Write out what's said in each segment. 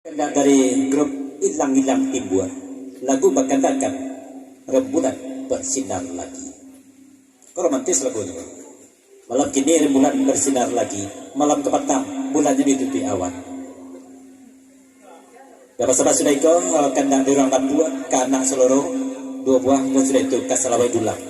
Dari grup Ilang-Ilang Timbua, lagu berkatakan rembulan bersinar lagi. Romantis lagunya. Malam kini rembulan bersinar lagi, malam kepetang bulannya ditutupi awan. Dapat sahabat sudah ikut kandang durang Papua ke anak seluruh dua buah dan sudah itu ke Salawai Dulang.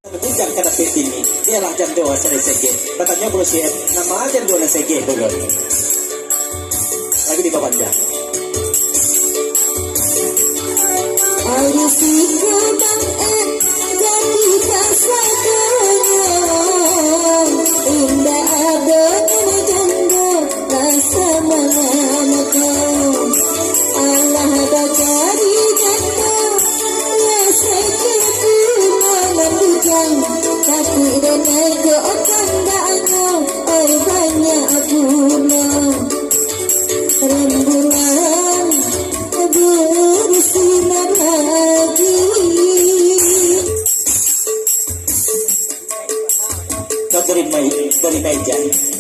Bukan kata PT ini, ialah jam 2 saya segi. Katanya bro siap, nama jam 2 na segi belum. Lagi di Papanja. Ada sikapang ganti pasangannya, indah ada janda rasa mana kau. Allah bakari janda, ya sekitu menentukan. Tapi dengan keotandanya, banyak guna. Rembulan bersinar lagi. Kau beri meja.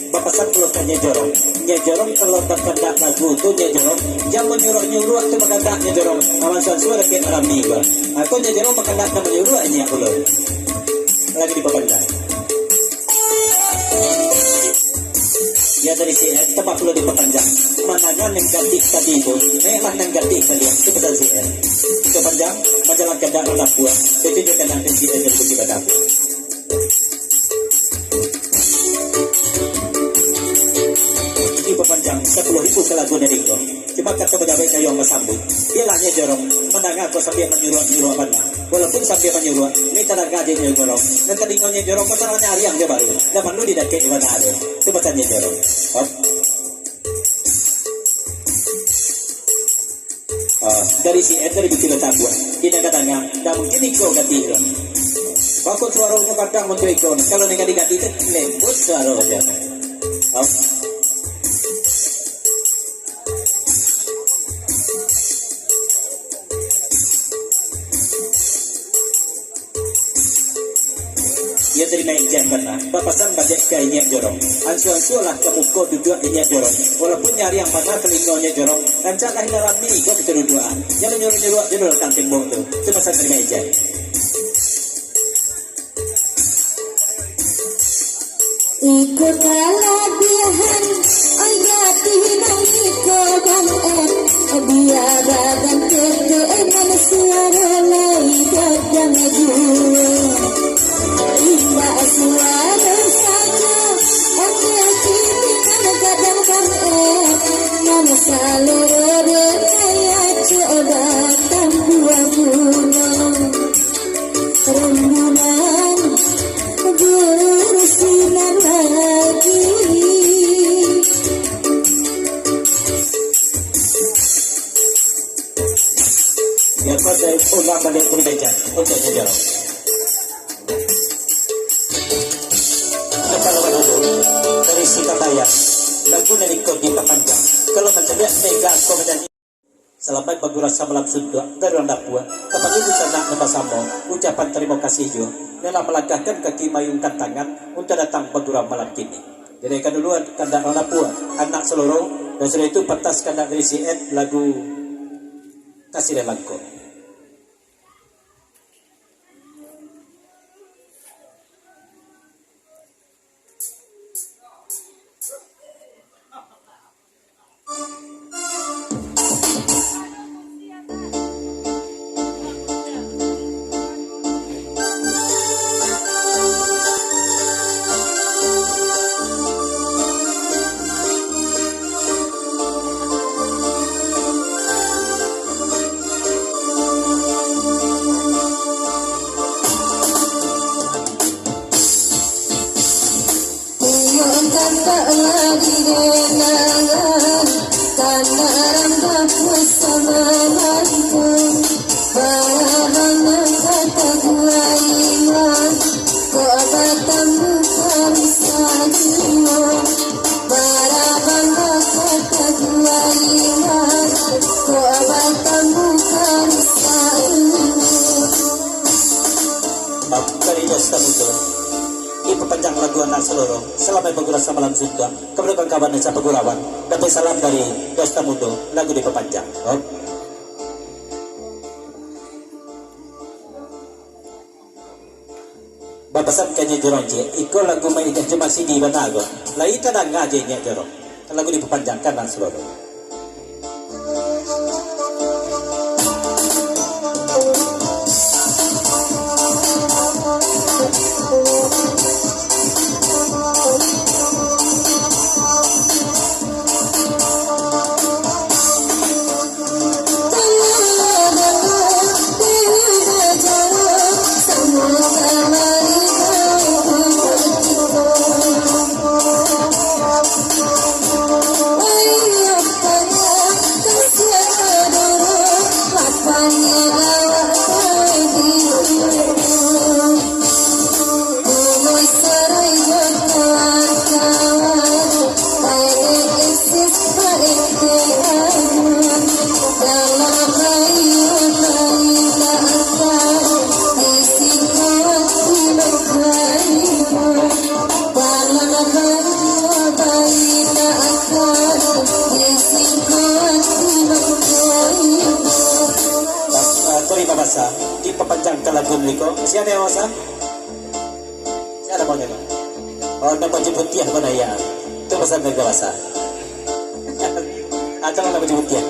Bapasan pelukannya jorong. Jorong kalau berkendak lagu itu jorong. Jangan menyuruh-nyuruh itu berkendaknya jorong. Awan suara ke alam niwa. Aku jorong berkendak dan menyuruhnya ulur. Lagi di Papanja. Ya dari sini tempat perlu diperpanjang. Mananya negatif tadi itu, memang negatif tadi itu betul sih. Itu panjang, menjalankan dakwah Papua, ditunjukkan nanti kita jadi kita dapat. Ini perpanjang 10.000 ke lagu dari itu. Cuma kata pejabat kayu yang bersambut. Dia lahnya jorong, mendengar aku sambil menyuruh mana. Walaupun sambil menyuruh, ini tenaga dia jorong. Dan tadinya jorong, masalahnya hari yang dia baru. Zaman lu didakit di mana ada. Itu bacanya jorong. Dari sini dari bikin tabua kita katanya dah mungkin ikut ganti dong. Waktu suaranya kadang untuk ikut kalau negara diganti itu lembut suara aja. Ia terima ijan pernah. Bapasan banyak kayaknya jorong. Ansu-ansu lah kemuko duduk ini jorong. Walaupun nyari yang mana telinganya jorong. Rancang lah hina rami kau kita duduan. Jangan nyuruh-nyuruh judul kantin bong tu. Cuma saya terima ijan. Ikutlah labihan, ayati nangiko bang dia badan kerja manusia relai kadang dua. Indah suara saja, angin kini kadang bang nama seluruh dunia coba tambah guna. Rembulan bersinar lagi. Ya pada ulang balik berbeza untuk jorong. Kalau dulu dari Sikabaya lagu Neriko di Papanja. Kalau mencari mega aku menyanyi. Selamat bagi rasa malam sunduk dari orang Papua. Kapan itu sana nama samo ucapan terima kasih jo. Nelah melangkahkan kaki mayungkan tangan untuk datang bagura malam kini. Jadi kan dulu kandak orang Papua, anak seluruh dan sudah itu pentas kandak dari CN lagu Kasih Lelangko. Tak lagi kenangan karena rambut bersama mantu. Barang kata gua iman, kau batang buka bisa jiwa. Barang kata gua iman, kau batang buka bisa jiwa. Dosta Mudo diperpanjang lagu anak seluruh selama bergurasa malam Sunda kemudian kawan desa Pegurawan dapat salam dari Dosta Mudo lagu diperpanjang. Bapasan kanya jorong iko lagu mai dah cuma sidi banago lai tanang ngaje nya jorong lagu diperpanjangkan dan seluruh. Diperpanjangkan lagu mereka. Siapa yang masa? Siapa mau nyanyi? Oh, nama baju putih apa daya? Itu pasal mereka masa. Atau nama baju putih?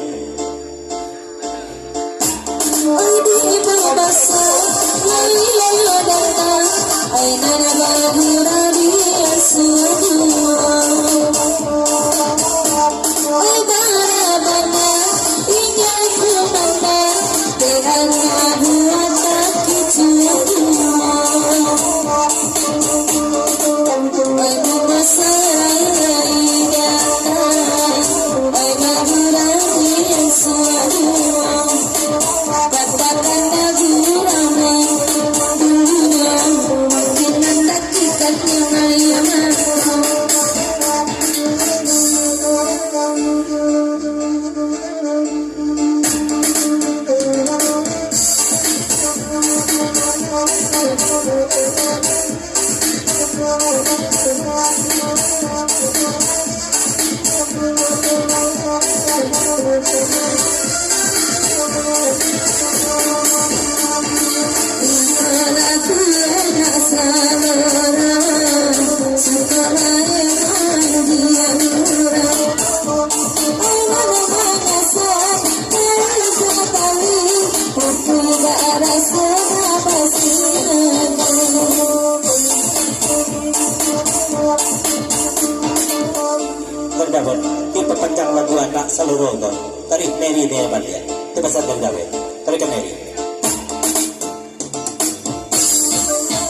Diperpanjang lagu anak seluruh itu tarik Mary dia bandia itu pasal bergawe tarik ke Mary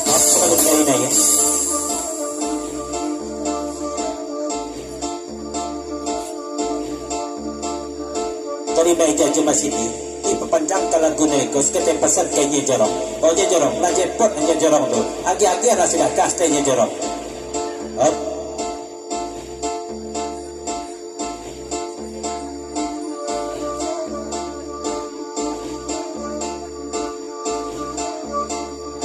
apa lagu Mary naik dari meja cuma sini diperpanjang ke lagu negos ke tempasan kayaknya jorong oh dia jorong lah jepot hanya jorong tu agi-agi ada sudah kastenya jorong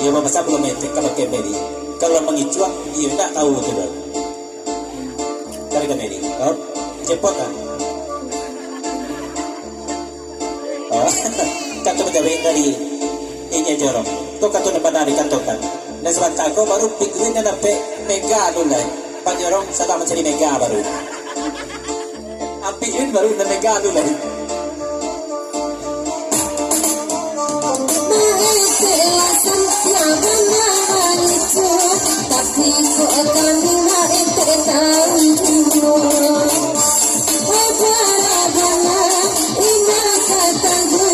dia masa belum metik kalau ke Mary kalau mengicuak dia tidak tahu betul dari ke Mary cepot kan kata bergawe dari ini jorong kau kata nampak dari kantokan dan sebab kau baru pikirin dan sampai mega dulu pak jorong sedang mencari mega baru ampiin baru dan mega dulu tapi ku akan menarik tertahu ingat kataku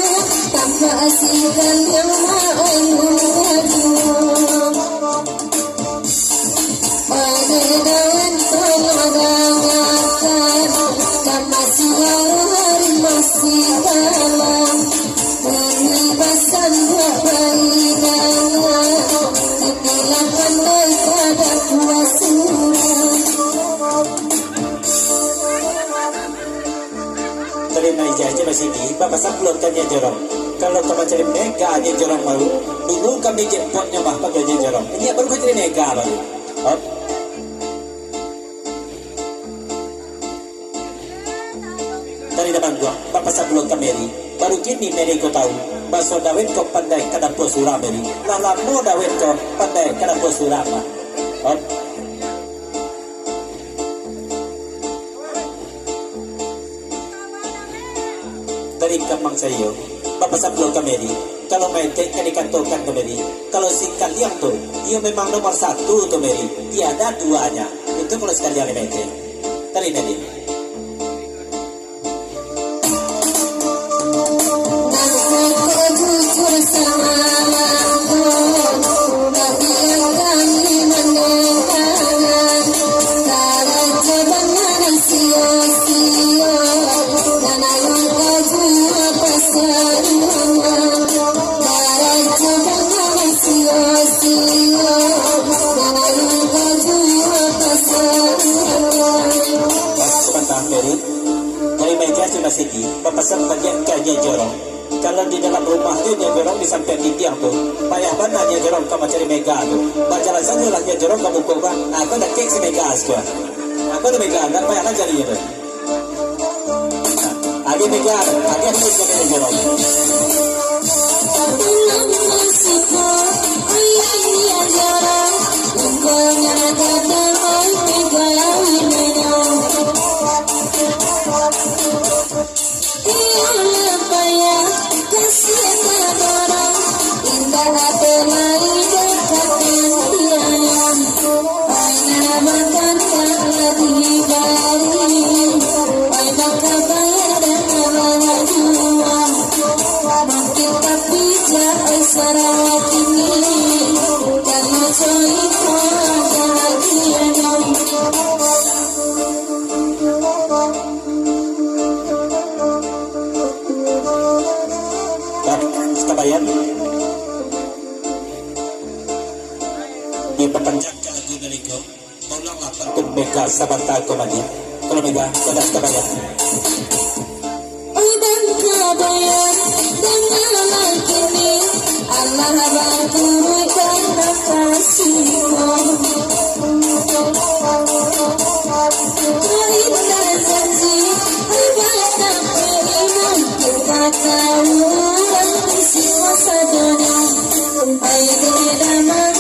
tanpa asikan yang mau pada daun tolong masih hari masih dalam pembebasan buat bayi terima aja masih di bapak sebelum tanya jorong ke kalau kau cari mega aja jorong baru dulu kami jemputnya mah pakai aja jorong ini baru kau cari mega baru dari depan gua bapak sebelum kameri baru kini Mary kau tahu bahasa Dawet kau pandai kadang posura Mary lala mau Dawet kau pandai kadang posura mah dari Kemang Sayo bapak sebelum kameri kalau main kan dikantongkan ke Mary kalau si kalian tuh dia memang nomor 1 tuh Mary tiada duanya itu kalau sekalian main tadi Mary Sini, pesan bagian kaya jorong. Kalau di dalam rumah tu dia jorong di samping di tiang tu, payah mana dia jorong kamu cari mega tu. Bajalan saja lah dia jorong kamu korban. Aku nak kek si mega asku. Aku nak mega, nak payah nak cari dia tu. Ada mega, ada yang tu dia jorong. Di pepanjang lagu dari kau Maulang lapar ke mega sabata komanya kalau mega sudah kabayan dan kabayan dengan kini Allah bantu karena kasih-Mu Terima janji ibadah beriman kita tahu dan siwa sadona ayo dalam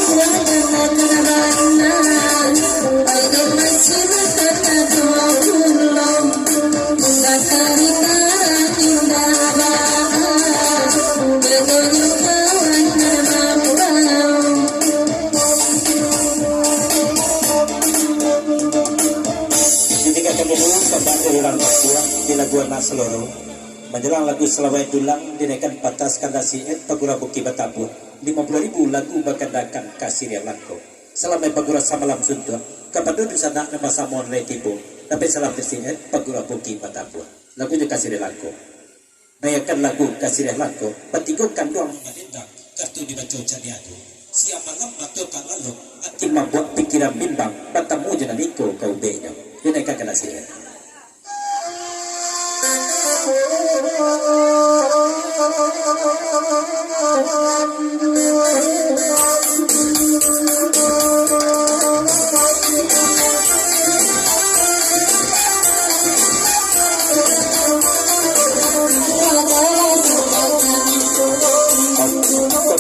di lagu anak seluruh menjelang lagu selawai dulang dinaikkan batas kandasi Pagura Buki Batapur 50.000 lagu berkandakan kasih yang langko selama Pagura Samalam Suntua kepada dusana nama Samon Retibo tapi salam bersih Pagura Buki Batapur lagunya kasih yang langko naikkan lagu kasih yang langko petigokan doang mengendang kartu dibaca caniadu siap malam atau tak lalu hati membuat pikiran bimbang batamu jangan ikut kau benya dinaikkan kasih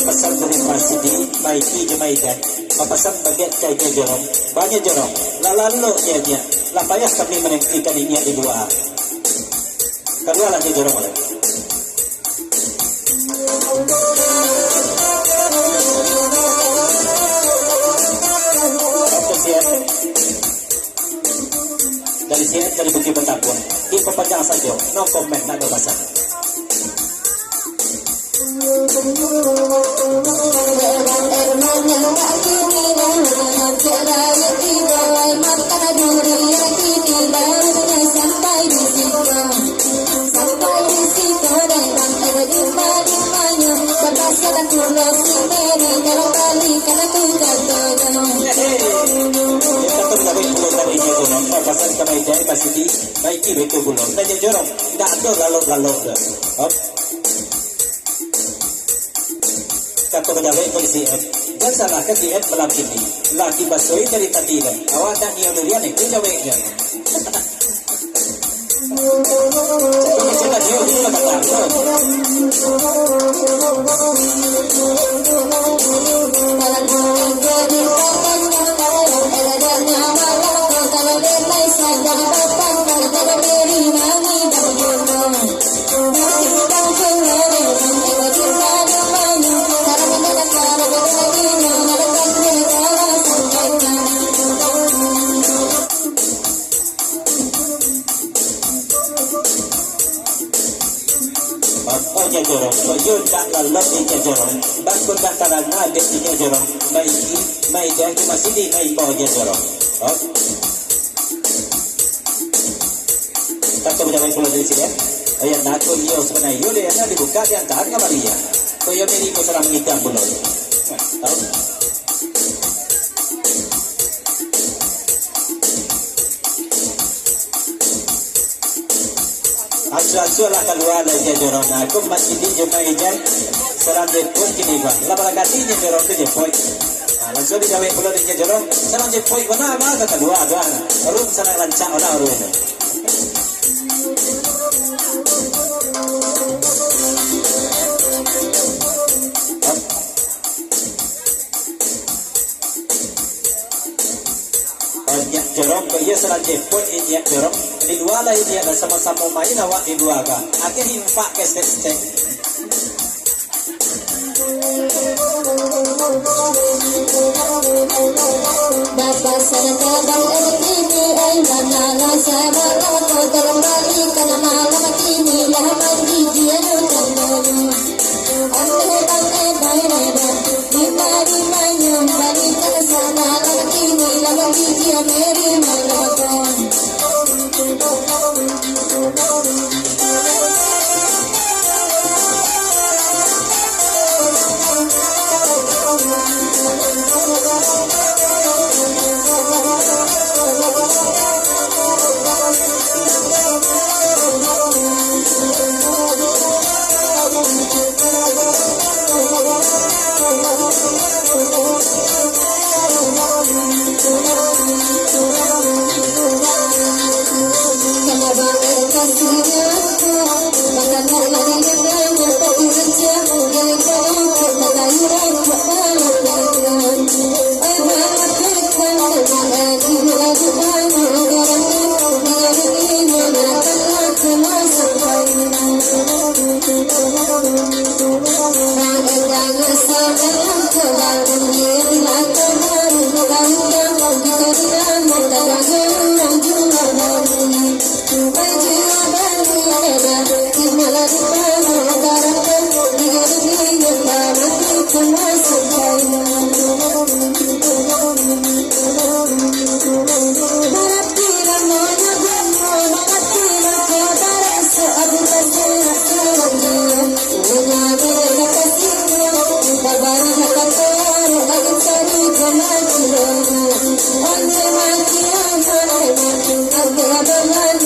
pesan terima kasih baiki jemaikan pesan bagian kaya jorong banyak jorong lalu nya lah payah kami menentukan ini di luar kedua lagi jorong oleh dari sini dari Bukit Batapur di pepanjang saja no comment nak ada bahasa pasal kami dari pasidi baiki betul belum dan jorong tidak ada lalu kata pejabat polisi dan salahkan si malam ini laki basoi dari tadi awak tak niat dia ni pejabatnya kita dia itu kata Pokoknya jorong, pokoknya tak lalat ini jorong. Bangkut antara ngadek ini jorong. Mai dia cuma sini, mai pokoknya jorong. Kata berjamaah pulau dari sini. Ayat nak kau iyo sebenarnya iyo dia nak dibuka di antara kamaria. Kau iyo ini kau serang mengikat pulau. Tahu? Asal lah keluar dari jorong. Aku masih di jumpa ijan serang jepun kini bang. Lepas kali ni jorong tu jepun. Langsung di jawab pulau dari jorong. Serang jepun mana apa keluar doang. Rum serang rancang orang rum ini. Jorong ko iya serang jepun ini jorong. Di dua lah ini ada sama-sama main awak di dua kan. Akhirnya impak ke step-step. Dapat sedekah ini ay manala sabar ko kembali kana malam ini lah mandi dia nonton. Ante bye di mari mayum balik ke sana ini lah mandi dia meri malam. Bye.